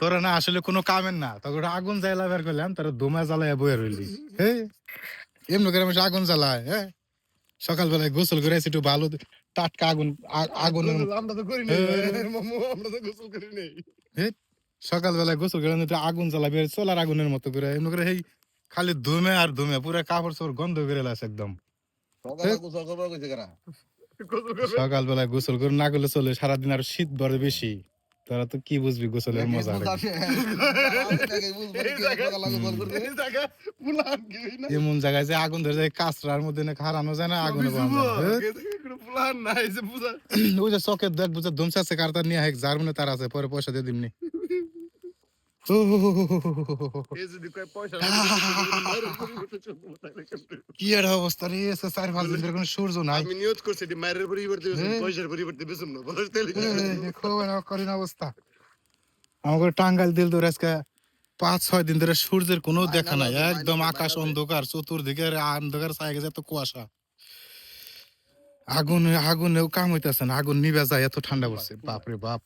তোরা না আসলে কোনো কামের না, তখন আগুন জ্বালা বের করলাম, তারা ধুমা জ্বালায় বয়ে রইলি। হ্যাঁ, এমনি করে আমি আগুন জ্বালায়। হ্যাঁ, সকালবেলায় গোসল করে আসি, একটু ভালো টাটকা আগুন, আগুনের। আমরা তো করি নাই মামু, আমরা তো গোসল করি নাই। সকালবেলায় গোসল করে একটু আগুন জ্বালাবে চলার আগুনের মতো করে, এমনি করে এই খালি ধুমে আর ধুমে পুরো কাপড় চোপড় গন্ধ করে লাস একদম। সকালে গোসল করবো কইছে কেনা সকালবেলায় গোসল করে না করলে চলে, সারাদিন আর শীত বড় বেশি। তোরা তো কি বুঝবি গোসলের মজা। এমন জায়গায় যে আগুন ধরে যায়, কাঁচরার মধ্যে না হারানো যায় না, আগুনে ওই যে চকের দেখ বুঝে ধুমসা আছে, কার তার নিয়ে যার মনে তার আছে, পরে পয়সা দিয়ে দিমনি। কি আর অবস্থা রে, 4-5 দিন ধরে কোনো সূর্য নাই। আমি নিয়ত করছি মায়ের পরিবর্তে পয়সার পরিবর্তে বেসুম না, খুব কঠিন অবস্থা। আমাকে টাঙ্গাইল দিল ধরে আজকে 5-6 দিন ধরে সূর্যের কোনো দেখা নাই, একদম আকাশ অন্ধকার, চতুর্দিকে অন্ধকার ছায়া গেছে, এত কুয়াশা। আগুনেও কাম হইতেছে না, আগুন নিভে যায়, এত ঠান্ডা পড়ছে, বাপরে বাপ।